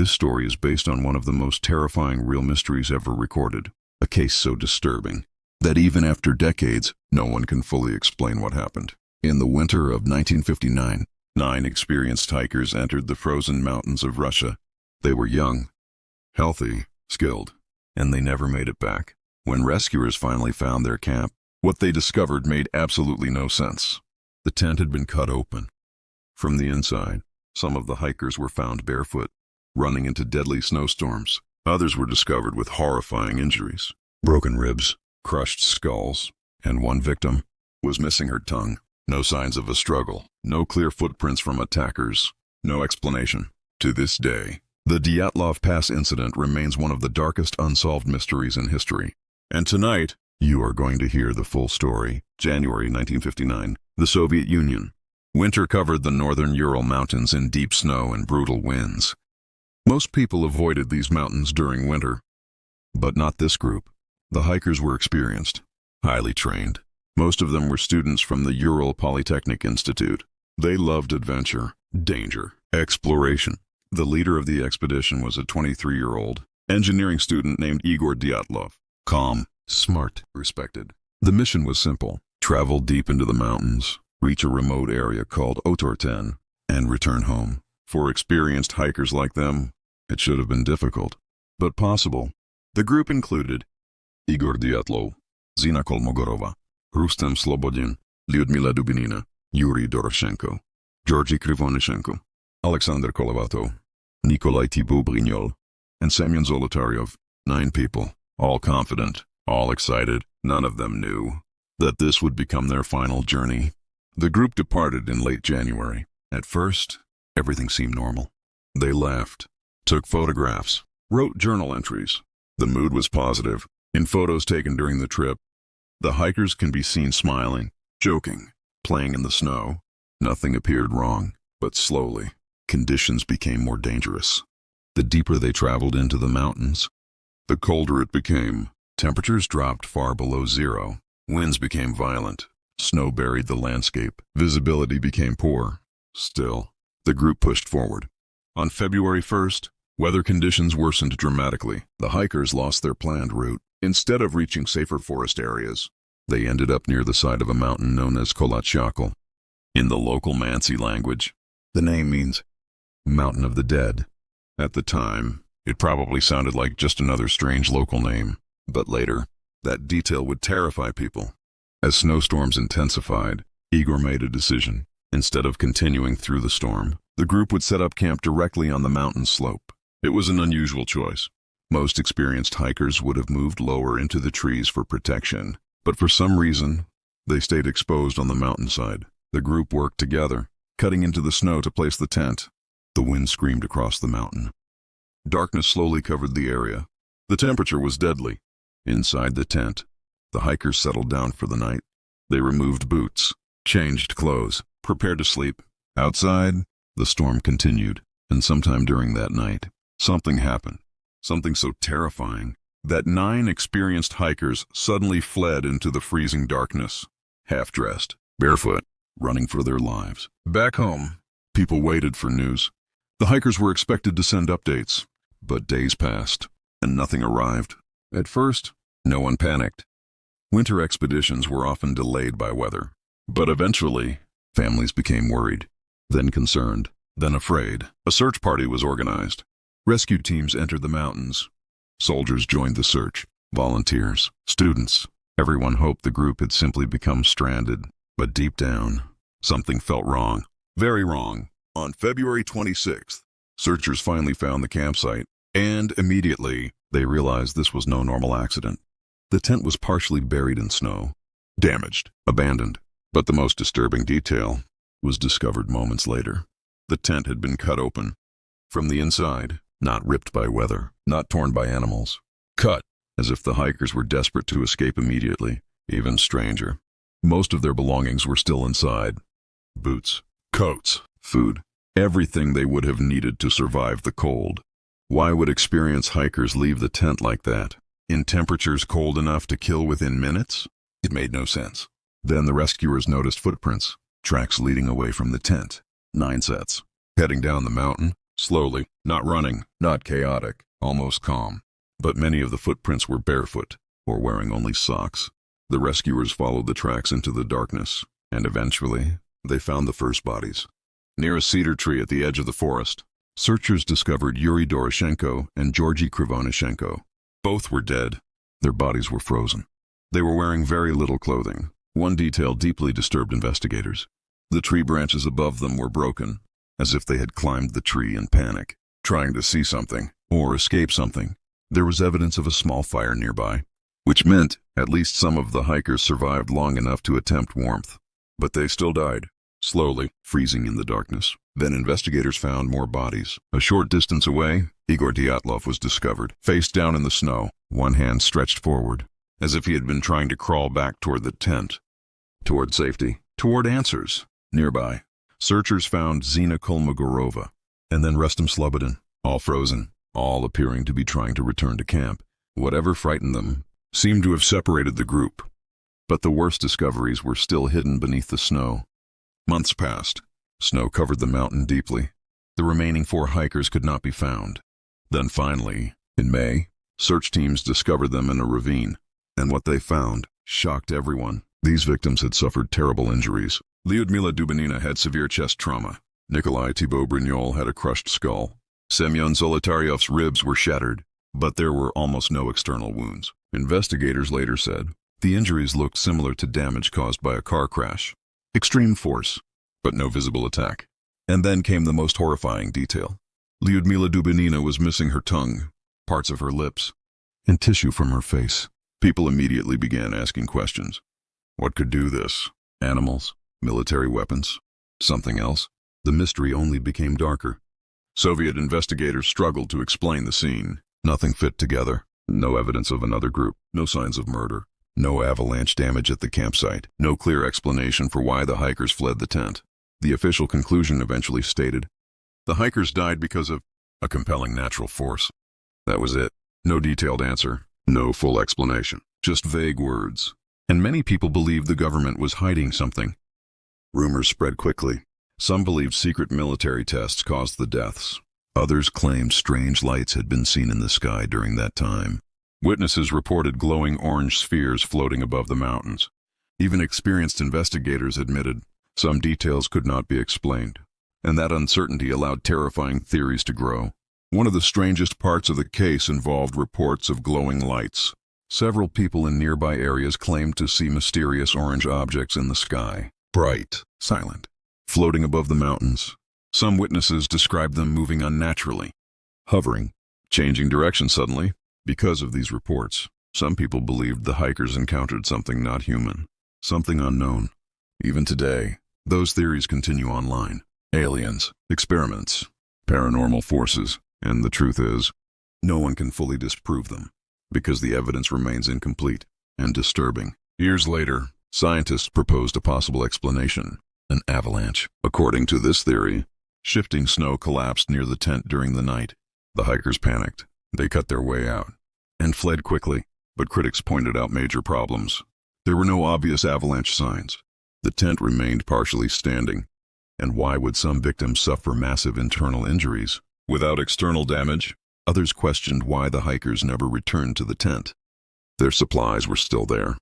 This story is based on one of the most terrifying real mysteries ever recorded, a case so disturbing that even after decades, no one can fully explain what happened. In the winter of 1959, 9 experienced hikers entered the frozen mountains of Russia. They were young, healthy, skilled, and they never made it back. When rescuers finally found their camp, what they discovered made absolutely no sense. The tent had been cut open. From the inside, some of the hikers were found barefoot, running into deadly snowstorms. Others were discovered with horrifying injuries, broken ribs, crushed skulls, and one victim was missing her tongue. No signs of a struggle, no clear footprints from attackers, no explanation. To this day, the Dyatlov Pass incident remains one of the darkest unsolved mysteries in history. And tonight, you are going to hear the full story. January 1959, the Soviet Union. Winter covered the northern Ural Mountains in deep snow and brutal winds. Most people avoided these mountains during winter, but not this group. The hikers were experienced, highly trained. Most of them were students from the Ural Polytechnic Institute. They loved adventure, danger, exploration. The leader of the expedition was a 23-year-old engineering student named Igor Dyatlov. Calm, smart, respected. The mission was simple: travel deep into the mountains, reach a remote area called Otorten, and return home. For experienced hikers like them, it should have been difficult, but possible. The group included Igor Dyatlov, Zina Kolmogorova, Rustem Slobodin, Lyudmila Dubinina, Yuri Doroshenko, Georgy Krivonishenko, Alexander Kolovatov, Nikolai Thibault-Brignol, and Semyon Zolotaryov. 9 people, all confident, all excited. None of them knew that this would become their final journey. The group departed in late January. At first, everything seemed normal. They laughed, took photographs, wrote journal entries. The mood was positive. In photos taken during the trip, the hikers can be seen smiling, joking, playing in the snow. Nothing appeared wrong, but slowly, conditions became more dangerous. The deeper they traveled into the mountains, the colder it became. Temperatures dropped far below zero. Winds became violent. Snow buried the landscape. Visibility became poor. Still, the group pushed forward. On February 1st, weather conditions worsened dramatically. The hikers lost their planned route. Instead of reaching safer forest areas, they ended up near the side of a mountain known as Kolatchakal. In the local Mansi language, the name means Mountain of the Dead. At the time, it probably sounded like just another strange local name, but later, that detail would terrify people. As snowstorms intensified, Igor made a decision. Instead of continuing through the storm, the group would set up camp directly on the mountain slope. It was an unusual choice. Most experienced hikers would have moved lower into the trees for protection, but for some reason, they stayed exposed on the mountainside. The group worked together, cutting into the snow to place the tent. The wind screamed across the mountain. Darkness slowly covered the area. The temperature was deadly. Inside the tent, the hikers settled down for the night. They removed boots, changed clothes, prepared to sleep. Outside, the storm continued, and sometime during that night, something happened. Something so terrifying that 9 experienced hikers suddenly fled into the freezing darkness, half-dressed, barefoot, running for their lives. Back home, people waited for news. The hikers were expected to send updates, but days passed, and nothing arrived. At first, no one panicked. Winter expeditions were often delayed by weather, but eventually, families became worried, then concerned, then afraid. A search party was organized. Rescue teams entered the mountains. Soldiers joined the search. Volunteers, students. Everyone hoped the group had simply become stranded. But deep down, something felt wrong. Very wrong. On February 26th, searchers finally found the campsite, and immediately, they realized this was no normal accident. The tent was partially buried in snow, damaged, abandoned. But the most disturbing detail was discovered moments later. The tent had been cut open. From the inside, not ripped by weather, not torn by animals. Cut, as if the hikers were desperate to escape immediately. Even stranger, most of their belongings were still inside. Boots, coats, food, everything they would have needed to survive the cold. Why would experienced hikers leave the tent like that, in temperatures cold enough to kill within minutes? It made no sense. Then the rescuers noticed footprints, tracks leading away from the tent. 9 sets. Heading down the mountain, Slowly, not running, not chaotic, almost calm. But many of the footprints were barefoot, or wearing only socks. The rescuers followed the tracks into the darkness, and eventually, they found the first bodies. Near a cedar tree at the edge of the forest, searchers discovered Yuri Doroshenko and Georgy Krivonishenko. Both were dead. Their bodies were frozen. They were wearing very little clothing. One detail deeply disturbed investigators. The tree branches above them were broken, as if they had climbed the tree in panic, trying to see something, or escape something. There was evidence of a small fire nearby, which meant at least some of the hikers survived long enough to attempt warmth. But they still died, slowly, freezing in the darkness. Then investigators found more bodies. A short distance away, Igor Dyatlov was discovered, face down in the snow, one hand stretched forward, as if he had been trying to crawl back toward the tent. Toward safety, toward answers. Nearby, searchers found Zina Kolmogorova, and then Rustem Slobodin, all frozen, all appearing to be trying to return to camp. Whatever frightened them seemed to have separated the group. But the worst discoveries were still hidden beneath the snow. Months passed. Snow covered the mountain deeply. The remaining 4 hikers could not be found. Then finally, in May, search teams discovered them in a ravine, and what they found shocked everyone. These victims had suffered terrible injuries. Lyudmila Dubinina had severe chest trauma. Nikolai Thibault-Brignol had a crushed skull. Semyon Zolotaryov's ribs were shattered, but there were almost no external wounds. Investigators later said the injuries looked similar to damage caused by a car crash. Extreme force, but no visible attack. And then came the most horrifying detail. Lyudmila Dubinina was missing her tongue, parts of her lips, and tissue from her face. People immediately began asking questions. What could do this? Animals? Military weapons? Something else? The mystery only became darker. Soviet investigators struggled to explain the scene. Nothing fit together. No evidence of another group. No signs of murder. No avalanche damage at the campsite. No clear explanation for why the hikers fled the tent. The official conclusion eventually stated, the hikers died because of a compelling natural force. That was it. No detailed answer. No full explanation. Just vague words. And many people believed the government was hiding something. Rumors spread quickly. Some believed secret military tests caused the deaths. Others claimed strange lights had been seen in the sky during that time. Witnesses reported glowing orange spheres floating above the mountains. Even experienced investigators admitted some details could not be explained, and that uncertainty allowed terrifying theories to grow. One of the strangest parts of the case involved reports of glowing lights. Several people in nearby areas claimed to see mysterious orange objects in the sky, bright, silent, floating above the mountains. Some witnesses described them moving unnaturally, hovering, changing direction suddenly. Because of these reports, some people believed the hikers encountered something not human, something unknown. Even today, those theories continue online. Aliens, experiments, paranormal forces, and the truth is, no one can fully disprove them, because the evidence remains incomplete and disturbing. Years later, scientists proposed a possible explanation, an avalanche. According to this theory, shifting snow collapsed near the tent during the night. The hikers panicked. They cut their way out and fled quickly, but critics pointed out major problems. There were no obvious avalanche signs. The tent remained partially standing. And why would some victims suffer massive internal injuries without external damage? Others questioned why the hikers never returned to the tent. Their supplies were still there.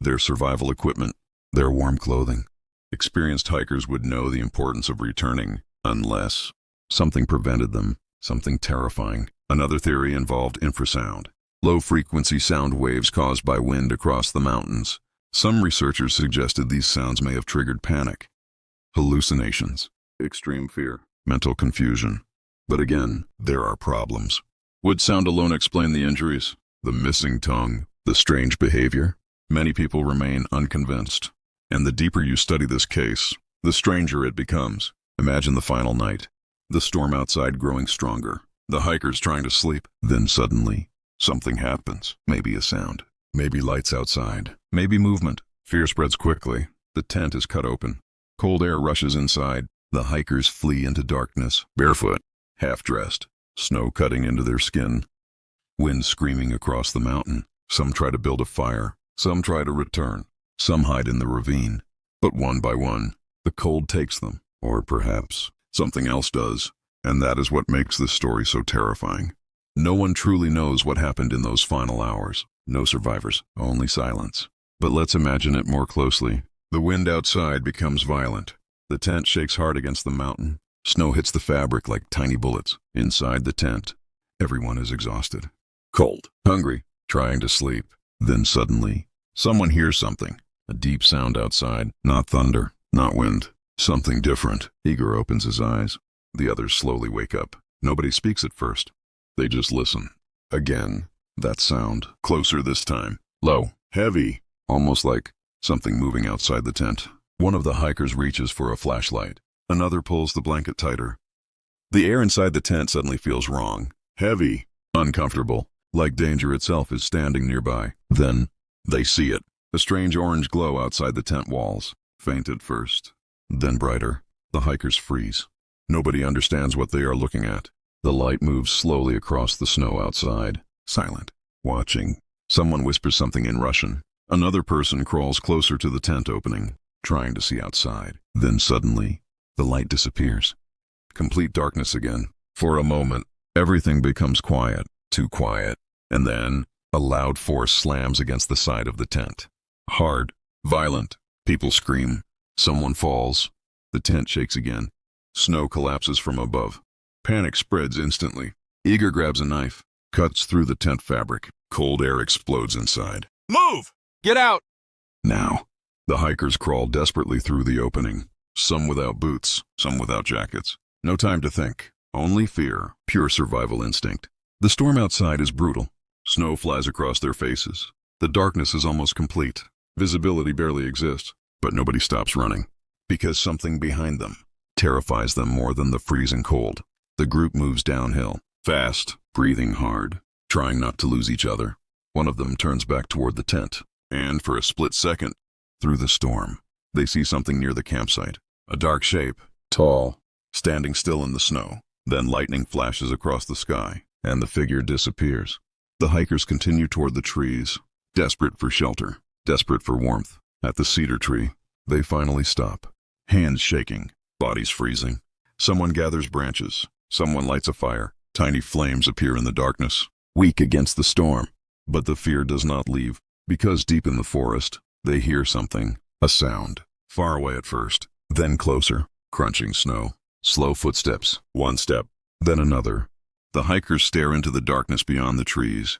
Their survival equipment, their warm clothing. Experienced hikers would know the importance of returning, unless something prevented them, something terrifying. Another theory involved infrasound, low-frequency sound waves caused by wind across the mountains. Some researchers suggested these sounds may have triggered panic, hallucinations, extreme fear, mental confusion. But again, there are problems. Would sound alone explain the injuries, the missing tongue, the strange behavior? Many people remain unconvinced. And the deeper you study this case, the stranger it becomes. Imagine the final night, the storm outside growing stronger, the hikers trying to sleep. Then suddenly, something happens. Maybe a sound, maybe lights outside, maybe movement. Fear spreads quickly. The tent is cut open. Cold air rushes inside. The hikers flee into darkness, barefoot, half-dressed, snow cutting into their skin. Wind screaming across the mountain. Some try to build a fire. Some try to return. Some hide in the ravine. But one by one, the cold takes them. Or perhaps something else does. And that is what makes this story so terrifying. No one truly knows what happened in those final hours. No survivors, only silence. But let's imagine it more closely. The wind outside becomes violent. The tent shakes hard against the mountain. Snow hits the fabric like tiny bullets. Inside the tent, everyone is exhausted, cold, hungry, trying to sleep. Then suddenly, someone hears something. A deep sound outside. Not thunder, not wind. Something different. Igor opens his eyes. The others slowly wake up. Nobody speaks at first. They just listen. Again, that sound. Closer this time. Low. Heavy. Almost like something moving outside the tent. One of the hikers reaches for a flashlight. Another pulls the blanket tighter. The air inside the tent suddenly feels wrong. Heavy. Uncomfortable. Like danger itself is standing nearby. Then, they see it. A strange orange glow outside the tent walls. Faint at first. Then brighter. The hikers freeze. Nobody understands what they are looking at. The light moves slowly across the snow outside. Silent. Watching. Someone whispers something in Russian. Another person crawls closer to the tent opening, trying to see outside. Then suddenly, the light disappears. Complete darkness again. For a moment, everything becomes quiet. Too quiet. And then, a loud force slams against the side of the tent. Hard. Violent. People scream. Someone falls. The tent shakes again. Snow collapses from above. Panic spreads instantly. Igor grabs a knife, cuts through the tent fabric. Cold air explodes inside. Move! Get out! Now, the hikers crawl desperately through the opening. Some without boots, some without jackets. No time to think. Only fear. Pure survival instinct. The storm outside is brutal. Snow flies across their faces. The darkness is almost complete. Visibility barely exists. But nobody stops running. Because something behind them terrifies them more than the freezing cold. The group moves downhill, fast, breathing hard, trying not to lose each other. One of them turns back toward the tent, and for a split second, through the storm, they see something near the campsite. A dark shape, tall, standing still in the snow. Then lightning flashes across the sky, and the figure disappears. The hikers continue toward the trees, desperate for shelter, desperate for warmth. At the cedar tree, they finally stop, hands shaking, bodies freezing. Someone gathers branches. Someone lights a fire. Tiny flames appear in the darkness, weak against the storm. But the fear does not leave, because deep in the forest, they hear something, a sound, far away at first, then closer, crunching snow, slow footsteps, one step, then another. The hikers stare into the darkness beyond the trees,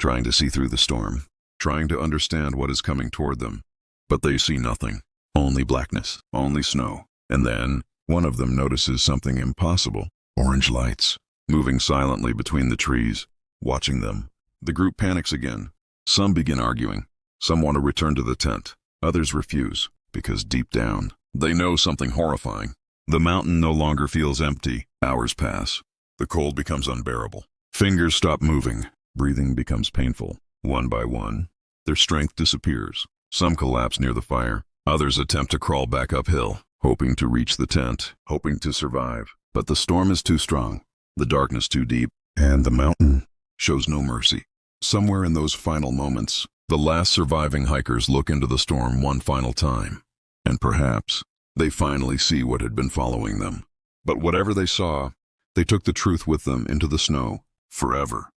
trying to see through the storm, trying to understand what is coming toward them. But they see nothing, only blackness, only snow. And then, one of them notices something impossible. Orange lights, moving silently between the trees. Watching them, the group panics again. Some begin arguing. Some want to return to the tent. Others refuse, because deep down, they know something horrifying. The mountain no longer feels empty. Hours pass. The cold becomes unbearable. Fingers stop moving. Breathing becomes painful. One by one, their strength disappears. Some collapse near the fire. Others attempt to crawl back uphill, hoping to reach the tent, hoping to survive. But the storm is too strong, the darkness too deep, and the mountain shows no mercy. Somewhere in those final moments, the last surviving hikers look into the storm one final time. And perhaps, they finally see what had been following them. But whatever they saw, they took the truth with them into the snow, forever.